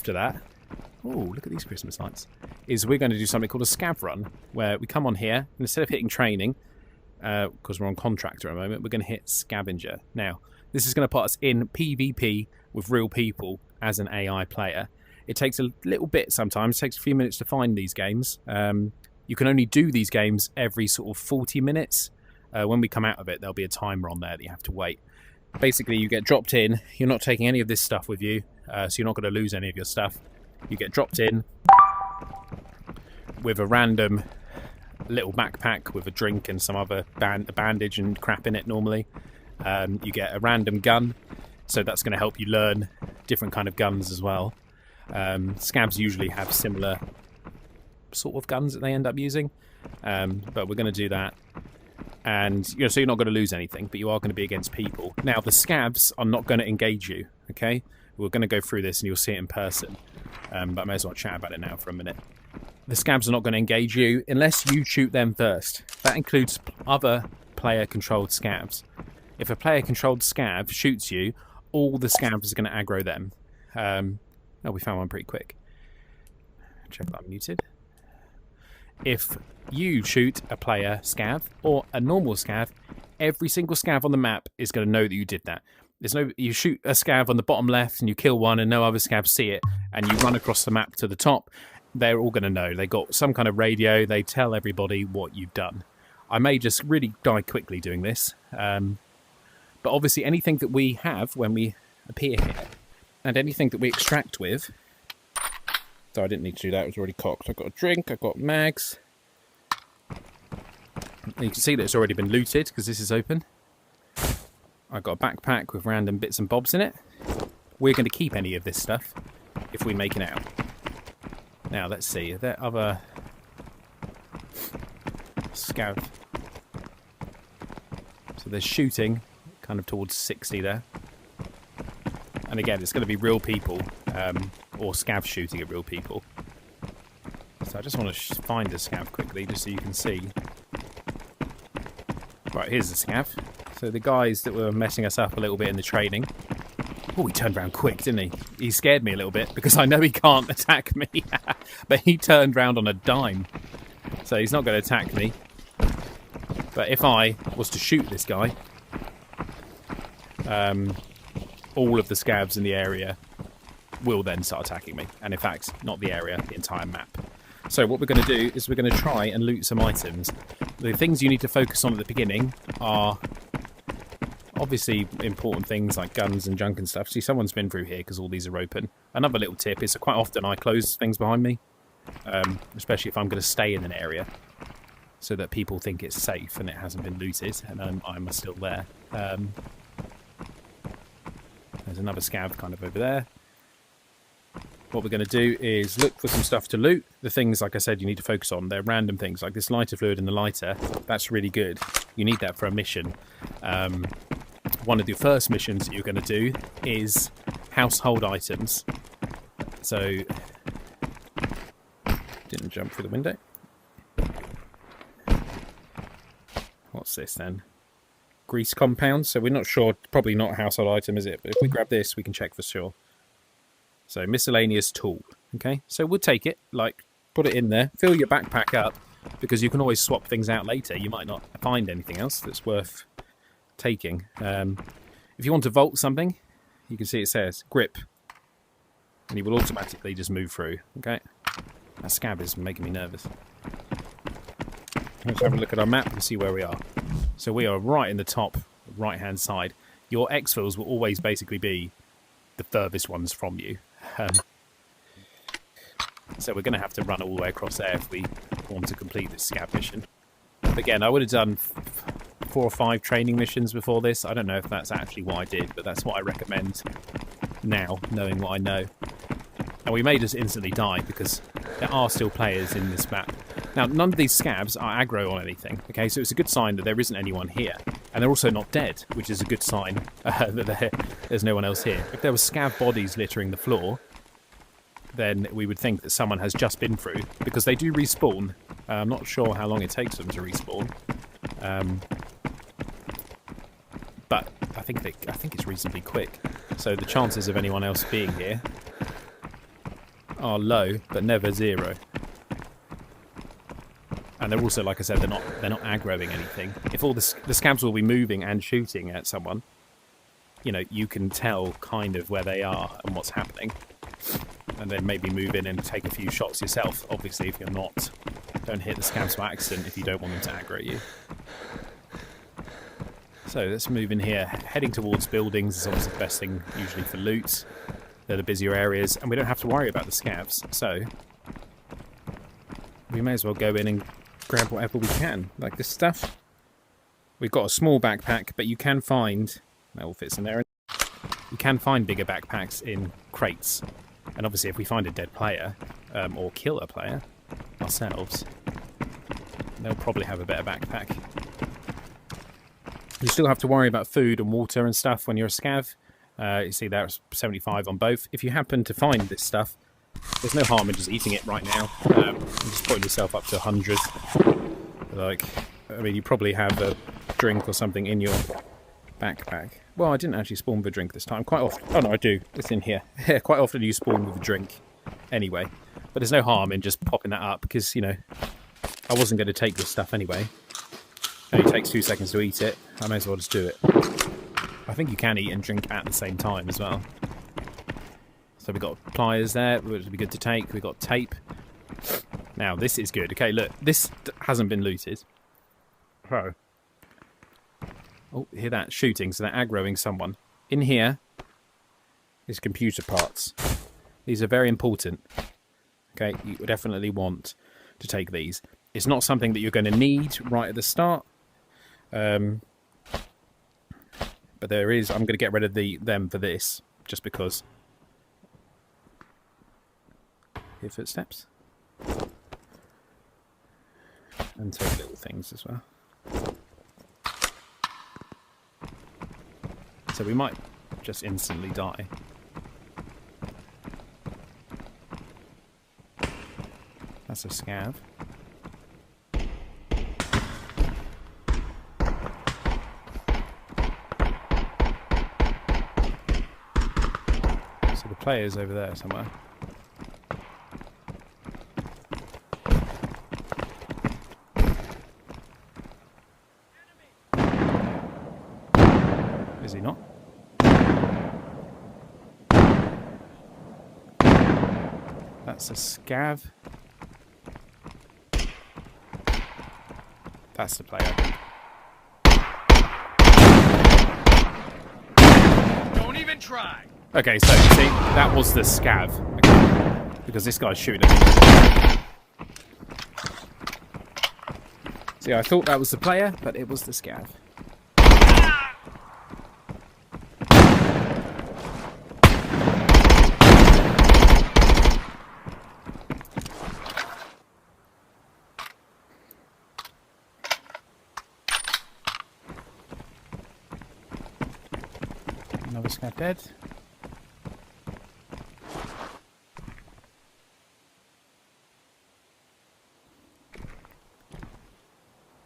After that, oh, look at these Christmas lights, is we're going to do something called a scav run, where we come on here, and instead of hitting training, because we're on contractor at the moment, we're going to hit scavenger. Now, this is going to put us in PvP with real people as an AI player. It takes a little bit sometimes, it takes a few minutes to find these games. You can only do these games every sort of 40 minutes. When we come out of it, there'll be a timer on there that you have to wait. Basically, you get dropped in, you're not taking any of this stuff with you, so you're not going to lose any of your stuff. You get dropped in with a random little backpack with a drink and some other bandage and crap in it normally. You get a random gun, so that's going to help you learn different kind of guns as well. Scavs usually have similar sort of guns that they end up using, but we're going to do that. And so you're not going to lose anything, but you are going to be against people. Now, the scavs are not going to engage you, okay? We're going to go through this and you'll see it in person, but I may as well chat about it now for a minute. The scavs are not going to engage you unless you shoot them first. That includes other player-controlled scavs. If a player-controlled scav shoots you, all the scavs are going to aggro them. Oh, we found one pretty quick. Check that I'm muted. If you shoot a player scav or a normal scav, every single scav on the map is going to know that you did that. You shoot a scav on the bottom left and you kill one and no other scavs see it, and you run across the map to the top, they're all going to know. They got some kind of radio, they tell everybody what you've done. I may just really die quickly doing this, but obviously anything that we have when we appear here, and anything that we extract with... So I didn't need to do that, it was already cocked. I've got a drink, I've got mags. You can see that it's already been looted because this is open. I've got a backpack with random bits and bobs in it. We're going to keep any of this stuff if we make it out. Now, let's see, are there other scav? So there's shooting, kind of towards 60 there. And again, it's going to be real people, or scav shooting at real people. So I just want to find a scav quickly, just so you can see. Right, here's the scav. So the guys that were messing us up a little bit in the training. Oh, he turned around quick, didn't he? He scared me a little bit, because I know he can't attack me. But he turned round on a dime. So he's not going to attack me. But if I was to shoot this guy... all of the scavs in the area will then start attacking me. And in fact, not the area, the entire map. So what we're going to do is we're going to try and loot some items. The things you need to focus on at the beginning are obviously important things like guns and junk and stuff. See, someone's been through here because all these are open. Another little tip is quite often I close things behind me, especially if I'm going to stay in an area, so that people think it's safe and it hasn't been looted and I'm still there. There's another scav kind of over there. What we're going to do is look for some stuff to loot. The things, like I said, you need to focus on. They're random things, like this lighter fluid and the lighter. That's really good. You need that for a mission. One of the first missions that you're going to do is household items. So, didn't jump through the window. What's this then? Grease compound. So we're not sure. Probably not a household item, is it? But if we grab this, we can check for sure. So miscellaneous tool. Okay, so we'll take it. Like, put it in there. Fill your backpack up, because you can always swap things out later. You might not find anything else that's worth taking. If you want to vault something, you can see it says grip, and you will automatically just move through. Okay, that scav is making me nervous. Let's have a look at our map and see where we are. So we are right in the top right hand side. Your exfils will always basically be the furthest ones from you. So we're going to have to run all the way across there if we want to complete this scav mission. Again, I would have done 4 or 5 training missions before this. I don't know if that's actually what I did, but that's what I recommend now, knowing what I know. And we may just instantly die, because there are still players in this map. Now, none of these scavs are aggro on anything, okay? So it's a good sign that there isn't anyone here. And they're also not dead, which is a good sign that there's no one else here. If there were scav bodies littering the floor, then we would think that someone has just been through, because they do respawn. I'm not sure how long it takes them to respawn. But I think it's reasonably quick. So the chances of anyone else being here are low, but never 0. And they're also, like I said, they're not aggroing anything. If all the scavs will be moving and shooting at someone, you know, you can tell kind of where they are and what's happening, and then maybe move in and take a few shots yourself. Obviously, if you're not, don't hit the scavs by accident if you don't want them to aggro you. So let's move in here. Heading towards buildings is obviously the best thing usually for loot. They're the busier areas, and we don't have to worry about the scavs. So we may as well go in and grab whatever we can, like this stuff. We've got a small backpack, but you can find, that all fits in there, you can find bigger backpacks in crates. And obviously if we find a dead player, or kill a player ourselves, they'll probably have a better backpack. You still have to worry about food and water and stuff when you're a scav. You see there's 75 on both. If you happen to find this stuff, there's no harm in just eating it right now. And just putting yourself up to 100. Like, I mean, you probably have a drink or something in your backpack. Well, I didn't actually spawn with a drink this time. Quite often... Oh, no, I do. It's in here. Quite often you spawn with a drink anyway. But there's no harm in just popping that up because, you know, I wasn't going to take this stuff anyway. It only takes 2 seconds to eat it. I may as well just do it. I think you can eat and drink at the same time as well. So we've got pliers there, which would be good to take. We've got tape. Now, this is good. Okay, look, this hasn't been looted. Oh, hear that shooting, so they're aggroing someone. In here is computer parts. These are very important. Okay, you definitely want to take these. It's not something that you're going to need right at the start. But there is, I'm going to get rid of them for this, just because. Hear footsteps. And take little things as well. So we might just instantly die. That's a scav. So the player's over there somewhere. Is he not? That's a scav. That's the player. Don't even try. Okay, so see, that was the scav. Okay. Because this guy's shooting at me. See, I thought that was the player, but it was the scav. Another scav dead.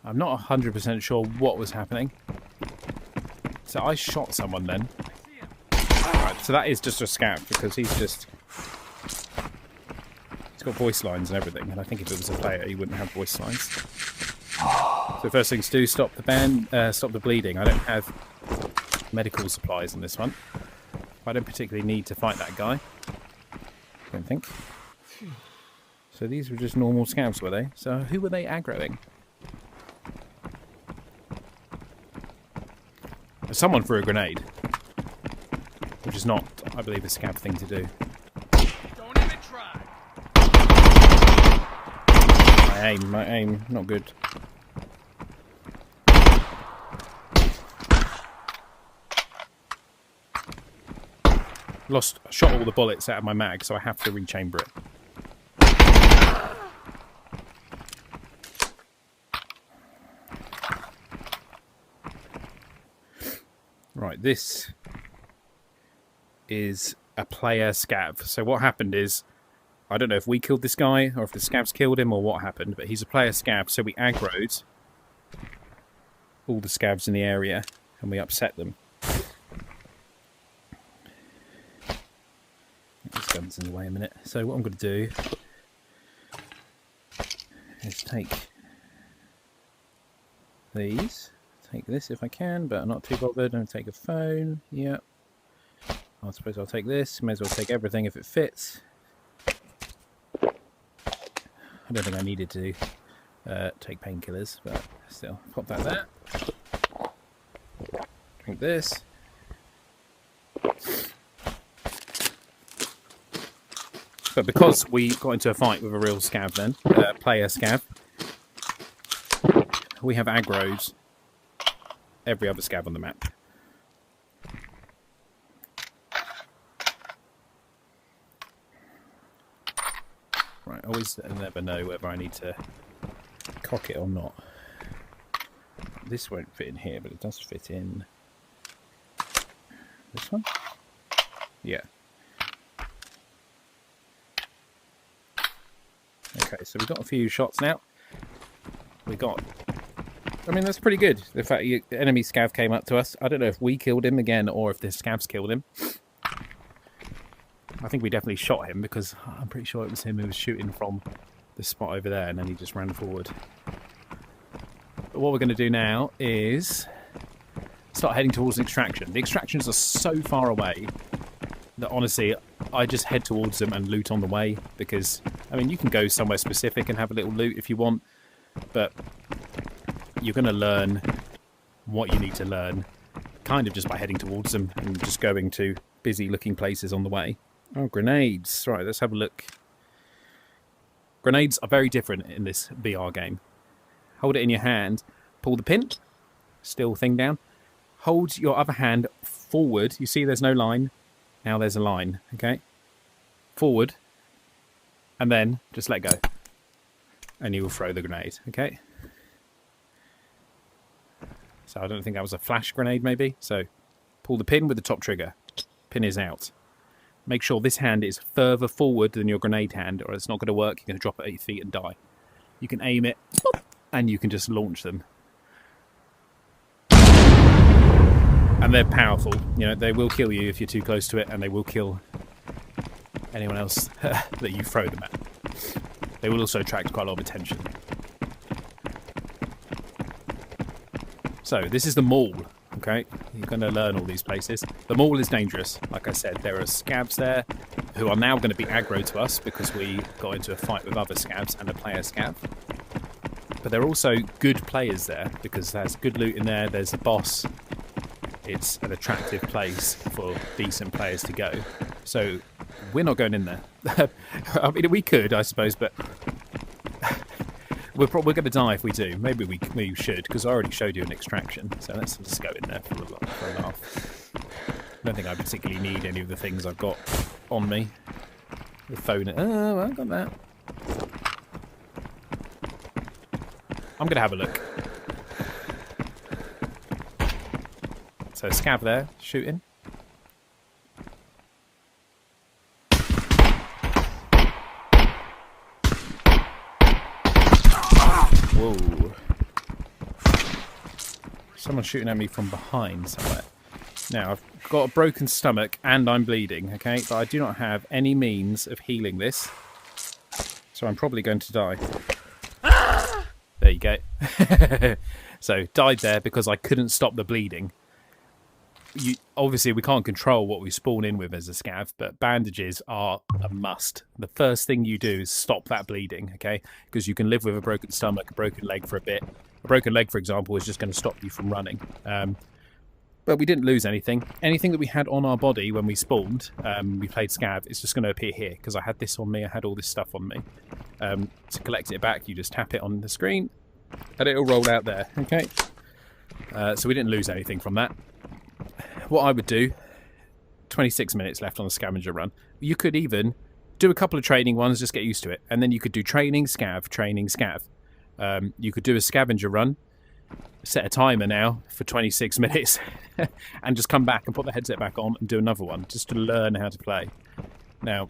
I'm not 100% sure what was happening. So I shot someone then. Right, so that is just a scav because he's got voice lines and everything, and I think if it was a player he wouldn't have voice lines. So first things to do, stop the bleeding. I don't have medical supplies in this one. I don't particularly need to fight that guy. I don't think. So these were just normal scavs, were they? So who were they aggroing? Someone threw a grenade, which is not, I believe, a scav thing to do. Don't even try. My aim, not good. Shot all the bullets out of my mag, so I have to rechamber it. Right, this is a player scav. So what happened is, I don't know if we killed this guy, or if the scavs killed him, or what happened, but he's a player scav, so we aggroed all the scavs in the area, and we upset them. This gun's in the way a minute. So what I'm going to do is take these. Take this if I can, but I'm not too bothered. I'm going to take a phone. Yep. I suppose I'll take this. May as well take everything if it fits. I don't think I needed to take painkillers, but still, pop that there. Drink this. But because we got into a fight with a real scav then, player scav, we have aggroed every other scav on the map. Right, I always never know whether I need to cock it or not. This won't fit in here, but it does fit in this one. Yeah. Okay, so we've got a few shots now. We got... I mean, that's pretty good. The fact the enemy scav came up to us. I don't know if we killed him again or if the scavs killed him. I think we definitely shot him because I'm pretty sure it was him who was shooting from the spot over there and then he just ran forward. But what we're going to do now is start heading towards an extraction. The extractions are so far away that honestly I just head towards them and loot on the way because, I mean, you can go somewhere specific and have a little loot if you want, but you're going to learn what you need to learn kind of just by heading towards them and just going to busy looking places on the way. Oh, grenades. Right, let's have a look. Grenades are very different in this VR game. Hold it in your hand, pull the pin, still thing down. Hold your other hand forward. You see there's no line. Now there's a line, okay? Forward, and then just let go. And you will throw the grenade, okay? So I don't think that was a flash grenade maybe. So pull the pin with the top trigger. Pin is out. Make sure this hand is further forward than your grenade hand or it's not going to work. You're going to drop it at your feet and die. You can aim it and you can just launch them. And they're powerful. You know, they will kill you if you're too close to it, and they will kill anyone else that you throw them at. They will also attract quite a lot of attention. So this is the mall, okay? You're going to learn all these places. The mall is dangerous. Like I said, there are scavs there who are now going to be aggro to us because we got into a fight with other scavs and a player scav. But there are also good players there because there's good loot in there. There's a boss. It's an attractive place for decent players to go. So we're not going in there. I mean, we could, I suppose, but we're going to die if we do. Maybe we should, because I already showed you an extraction. So let's just go in there for a laugh. I don't think I particularly need any of the things I've got on me. The phone. Oh, I got that. I'm going to have a look. So scav there, shooting. Whoa. Someone's shooting at me from behind somewhere. Now, I've got a broken stomach and I'm bleeding, okay? But I do not have any means of healing this. So I'm probably going to die. There you go. So, died there because I couldn't stop the bleeding. Obviously, we can't control what we spawn in with as a scav, but bandages are a must. The first thing you do is stop that bleeding, okay? Because you can live with a broken stomach, a broken leg for a bit. A broken leg, for example, is just going to stop you from running. But we didn't lose anything. Anything that we had on our body when we spawned, we played scav, it's just going to appear here, because I had this on me, I had all this stuff on me. To collect it back, you just tap it on the screen, and it'll roll out there, okay? So we didn't lose anything from that. What I would do, 26 minutes left on the scavenger run. You could even do a couple of training ones, just get used to it. And then you could do training, scav, training, scav. You could do a scavenger run, set a timer now for 26 minutes, and just come back and put the headset back on and do another one, just to learn how to play. Now,